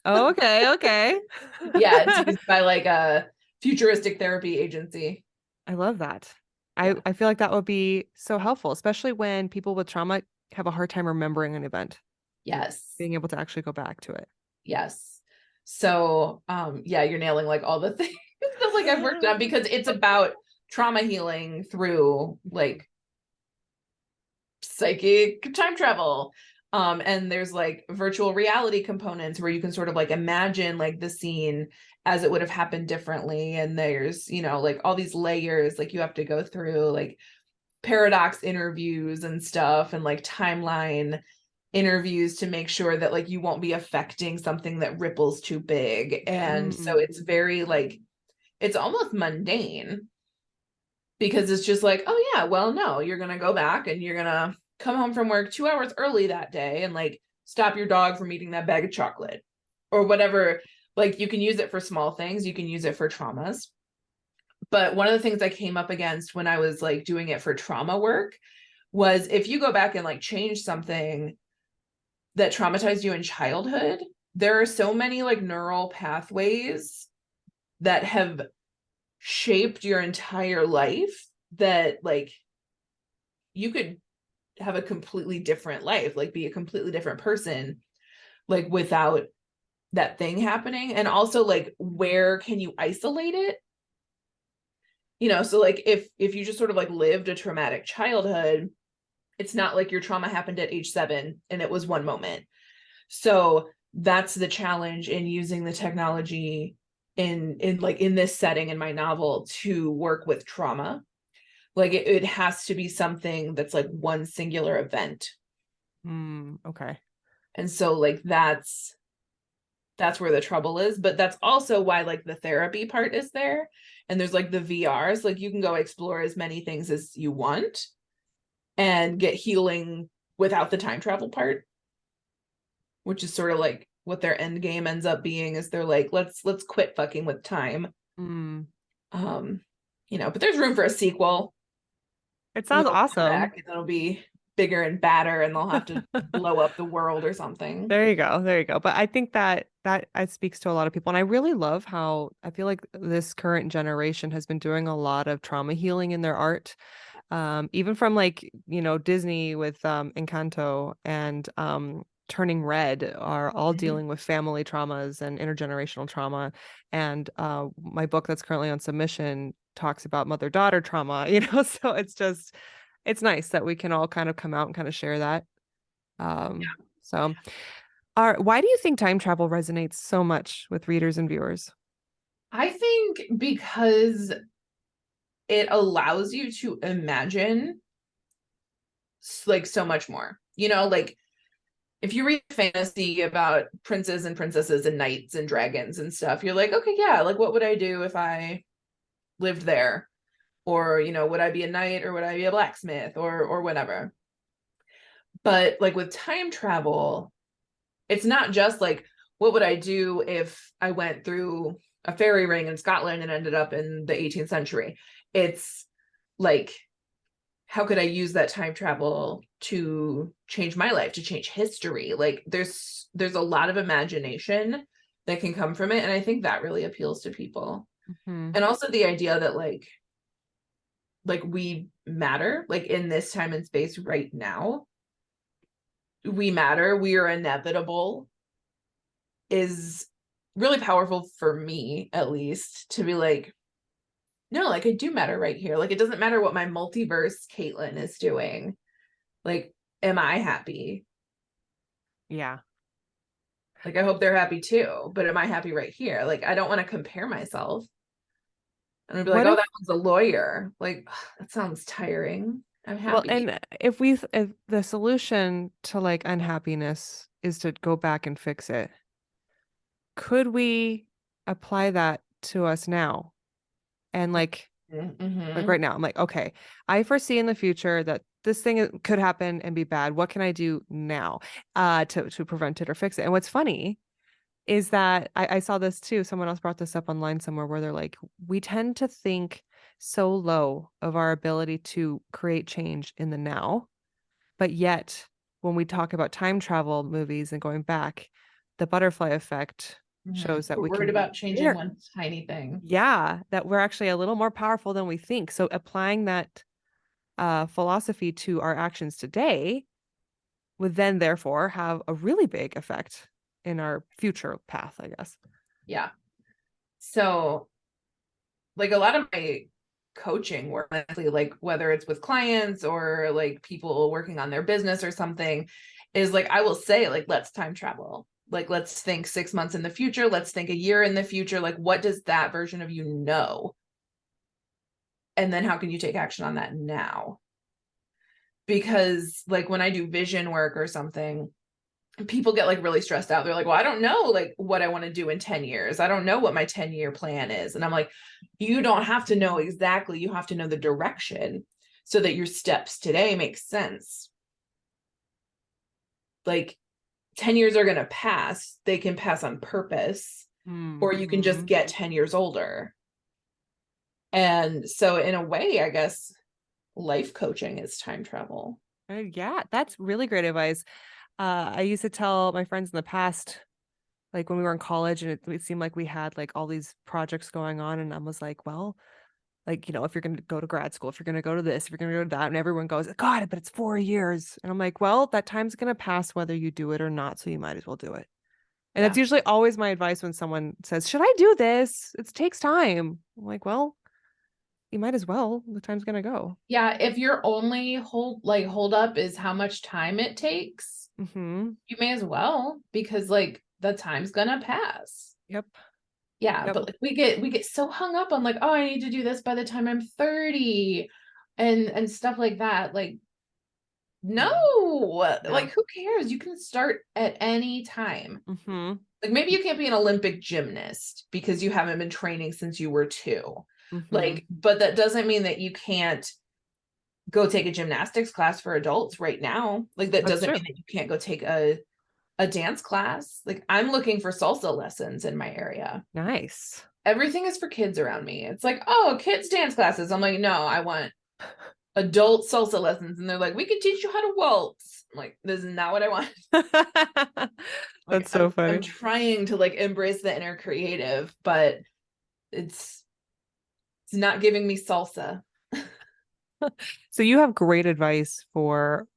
Oh, okay, okay. Yeah, it's used by like a futuristic therapy agency. I love that. I, Yeah. I feel like that would be so helpful, especially when people with trauma have a hard time remembering an event, Yes. being able to actually go back to it. Yes. So, yeah, you're nailing like all the things that like I've worked on because it's about trauma healing through like psychic time travel. And there's like virtual reality components where you can sort of like imagine like the scene as it would have happened differently. And there's, like all these layers like you have to go through, like paradox interviews and stuff and like timeline interviews to make sure that like you won't be affecting something that ripples too big. And so Mm. it's very like it's almost mundane because it's just like, oh yeah, well no, you're going to go back and you're going to come home from work 2 hours early that day and like stop your dog from eating that bag of chocolate or whatever. Like you can use it for small things, you can use it for traumas. But one of the things I came up against when I was like doing it for trauma work was if you go back and like change something that traumatized you in childhood, there are so many like neural pathways that have shaped your entire life that like you could have a completely different life, like be a completely different person, like without that thing happening. And also like where can you isolate it? So like if you just sort of like lived a traumatic childhood, it's not like your trauma happened at age 7 and it was one moment. So that's the challenge in using the technology in like in this setting in my novel to work with trauma. Like it has to be something that's like one singular event. Okay. And so like that's where the trouble is, but that's also why like the therapy part is there. And there's like the VRs, like you can go explore as many things as you want and get healing without the time travel part, which is sort of like what their end game ends up being is they're like, let's quit fucking with time. Mm. Um, but there's room for a sequel. It And sounds they'll come awesome. back and it'll be bigger and badder and they'll have to blow up the world or something. There you go. There you go. But I think that speaks to a lot of people. And I really love how I feel like this current generation has been doing a lot of trauma healing in their art. Even from like, Disney with Encanto and turning red are all Mhm. dealing with family traumas and intergenerational trauma. And my book that's currently on submission talks about mother-daughter trauma, so it's nice that we can all kind of come out and kind of share that. So why do you think time travel resonates so much with readers and viewers? I think because it allows you to imagine like so much more. Like if you read fantasy about princes and princesses and knights and dragons and stuff, you're like, okay, yeah, like what would I do if I lived there? Or, would I be a knight or would I be a blacksmith or whatever? But like with time travel, it's not just like, what would I do if I went through a fairy ring in Scotland and ended up in the 18th century? It's like, how could I use that time travel to change my life, to change history? Like there's a lot of imagination that can come from it. And I think that really appeals to people. Mm-hmm. And also the idea that like we matter, like in this time and space right now, we matter, we are inevitable, is really powerful for me, at least, to be like, no, like I do matter right here. Like it doesn't matter what my multiverse Caitlin is doing. Like, am I happy? Yeah. Like I hope they're happy too, but am I happy right here? Like I don't want to compare myself. And I'd be like, What oh, if that one's a lawyer. Like, that sounds tiring. I'm Well, happy. and if the solution to like unhappiness is to go back and fix it, could we apply that to us now? And like Mm-hmm. right now, I'm like, okay, I foresee in the future that this thing could happen and be bad. What can I do now to prevent it or fix it? And what's funny is that I saw this too. Someone else brought this up online somewhere where they're like, we tend to think so low of our ability to create change in the now. But yet, when we talk about time travel movies and going back, the butterfly effect Mm-hmm. shows that We're we worried can be about changing very, one tiny thing. yeah, that we're actually a little more powerful than we think. So applying that philosophy to our actions today would then therefore have a really big effect in our future path, I guess. Yeah. So, like a lot of my coaching work, like whether it's with clients or like people working on their business or something, is like I will say, like, let's time travel. Like, let's think 6 months in the future. Let's think a year in the future. Like, what does that version of you know? And then how can you take action on that now? Because, like, when I do vision work or something, people get like really stressed out. They're like, well, I don't know like what I want to do in 10 years. I don't know what my 10-year plan is. And I'm like, you don't have to know exactly. You have to know the direction so that your steps today make sense. Like 10 years are going to pass. They can pass on purpose, or you can just Mm-hmm. get 10 years older. And so in a way, I guess life coaching is time travel. Yeah, that's really great advice. I used to tell my friends in the past, like when we were in college, and it seemed like we had like all these projects going on, and I was like, well, like, if you're going to go to grad school, if you're going to go to this, if you're going to go to that, and everyone goes, God, but it's 4 years. And I'm like, well, that time's going to pass whether you do it or not. So you might as well do it. And that's Yeah. usually always my advice when someone says, should I do this? It takes time. I'm like, well, you might as well. The time's going to go. Yeah. If your only hold up is how much time it takes, Mm-hmm. you may as well, because like the time's gonna pass. Yep. Yeah, Yep. but like we get so hung up on like, oh, I need to do this by the time I'm 30 and stuff like that. Like, no, Yeah. like who cares? You can start at any time. Mm-hmm. Like maybe you can't be an Olympic gymnast because you haven't been training since you were 2. Mm-hmm. Like, but that doesn't mean that you can't go take a gymnastics class for adults right now. Like that That's doesn't true. mean that you can't go take a dance class. Like I'm looking for salsa lessons in my area. Nice. Everything is for kids around me. It's like, oh, kids dance classes. I'm like, no, I want adult salsa lessons. And they're like, we can teach you how to waltz. I'm like, this is not what I want. Like That's so I'm funny. trying to like embrace the inner creative, but it's it's not giving me salsa. So you have great advice for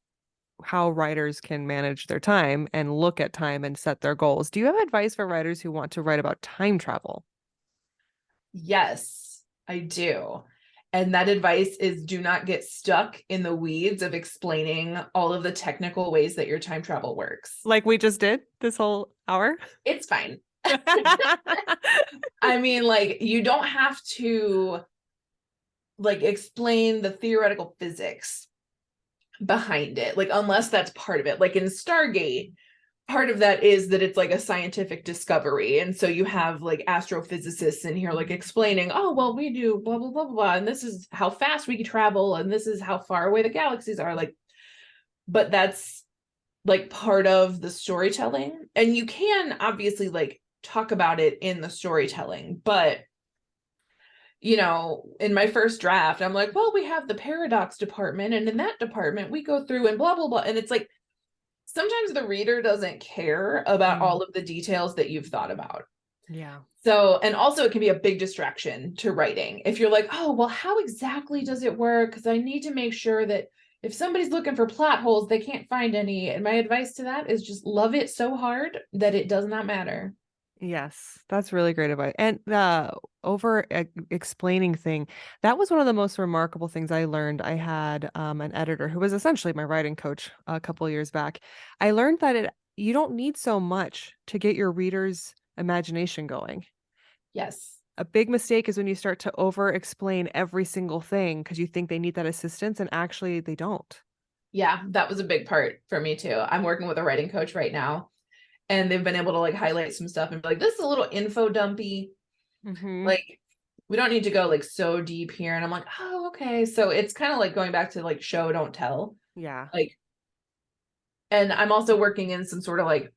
how writers can manage their time and look at time and set their goals. Do you have advice for writers who want to write about time travel? Yes, I do. And that advice is do not get stuck in the weeds of explaining all of the technical ways that your time travel works. Like we just did this whole hour? It's fine. I mean, like, you don't have to like explain the theoretical physics behind it, like, unless that's part of it. Like in Stargate, part of that is that it's like a scientific discovery. And so you have like astrophysicists in here like explaining, oh, well, we do blah, blah, blah, blah. And this is how fast we can travel. And this is how far away the galaxies are. Like, but that's like part of the storytelling. And you can obviously like talk about it in the storytelling, but you know, in my first draft, I'm like, well, we have the paradox department, and in that department, we go through and blah, blah, blah. And it's like, sometimes the reader doesn't care about all of the details that you've thought about. Yeah. So, and also it can be a big distraction to writing. If you're like, oh, well, how exactly does it work? Because I need to make sure that if somebody's looking for plot holes, they can't find any. And my advice to that is just love it so hard that it does not matter. Yes, that's really great advice. And the over explaining thing, that was one of the most remarkable things I learned. I had an editor who was essentially my writing coach a couple years back. I learned that you don't need so much to get your reader's imagination going. Yes. A big mistake is when you start to over explain every single thing because you think they need that assistance and actually they don't. Yeah, that was a big part for me too. I'm working with a writing coach right now, and they've been able to like highlight some stuff and be like, this is a little info dumpy. Like, we don't need to go like so deep here. And I'm like, oh, okay. So it's kind of like going back to like show, don't tell. Yeah. Like, and I'm also working in some sort of like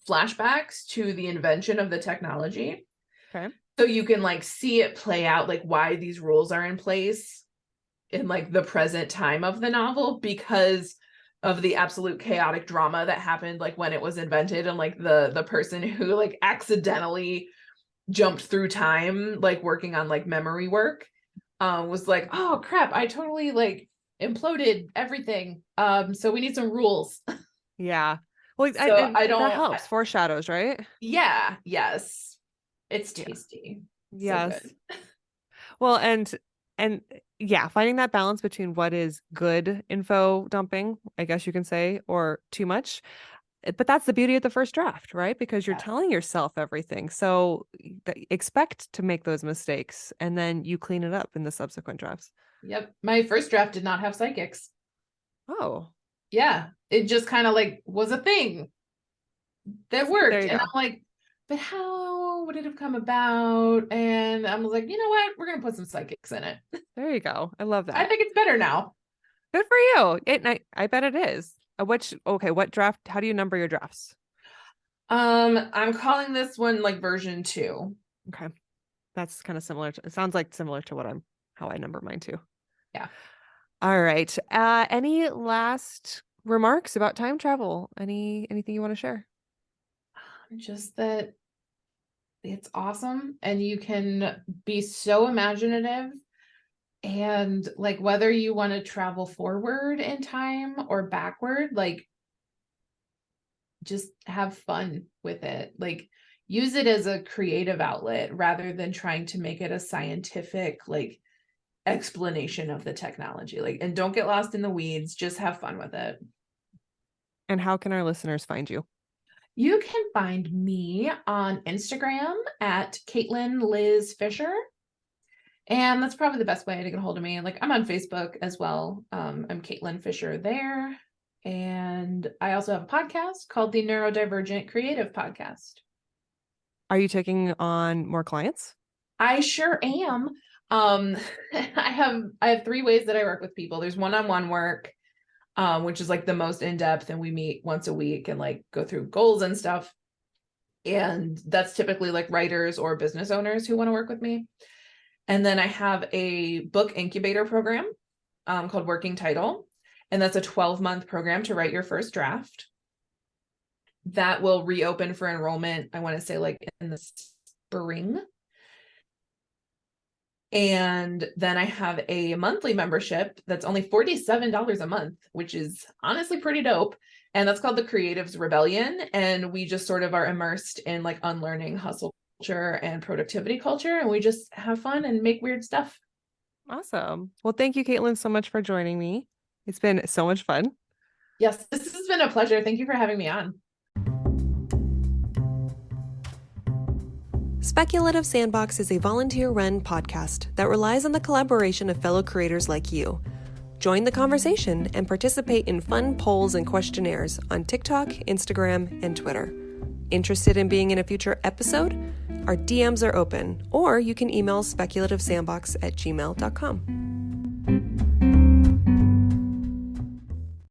flashbacks to the invention of the technology. Okay. So you can like see it play out, like why these rules are in place in like the present time of the novel, because of the absolute chaotic drama that happened like when it was invented, and like the person who like accidentally jumped through time like working on like memory work was like, oh crap, I totally like imploded everything, so we need some rules. Yeah. Well, So and I that don't helps. Foreshadows, right? yeah, yes, it's Yeah. tasty, so Yes. good. Well, and yeah, finding that balance between what is good info dumping, I guess you can say, or too much. But that's the beauty of the first draft, right? Because you're Yes. telling yourself everything. So expect to make those mistakes and then you clean it up in the subsequent drafts. Yep, my first draft did not have psychics. Oh, Yeah, it just kind of like was a thing that see, there worked, you and go. I'm like, but how would it have come about? And I was like, you know what, we're gonna put some psychics in it. There you go. I love I that. think it's better now. Good for you. I bet it is. Okay, what draft? How do you number your drafts? I'm calling this one like version 2. Okay. That's kind of similar it sounds like similar to how I number mine too. Yeah. All right. Any last remarks about time travel? Anything you want to share? Just that it's awesome, and you can be so imaginative, and like whether you want to travel forward in time or backward, like just have fun with it. Like, use it as a creative outlet rather than trying to make it a scientific like explanation of the technology. Like, and don't get lost in the weeds, just have fun with it. And how can our listeners find you? You can find me on Instagram at Caitlin Liz Fisher. And that's probably the best way to get a hold of me. Like, I'm on Facebook as well. I'm Caitlin Fisher there. And I also have a podcast called the Neurodivergent Creative Podcast. Are you taking on more clients? I sure am. I have 3 ways that I work with people. There's one-on-one work, which is like the most in-depth, and we meet once a week and like go through goals and stuff. And that's typically like writers or business owners who want to work with me. And then I have a book incubator program called Working Title. And that's a 12-month program to write your first draft. That will reopen for enrollment, I want to say like in the spring. And then I have a monthly membership that's only $47 a month, which is honestly pretty dope. And that's called the Creatives Rebellion. And we just sort of are immersed in like unlearning hustle culture and productivity culture. And we just have fun and make weird stuff. Awesome. Well, thank you, Caitlin, so much for joining me. It's been so much fun. Yes, this has been a pleasure. Thank you for having me on. Speculative Sandbox is a volunteer-run podcast that relies on the collaboration of fellow creators like you. Join the conversation and participate in fun polls and questionnaires on TikTok, Instagram, and Twitter. Interested in being in a future episode? Our DMs are open, or you can email speculativesandbox@gmail.com.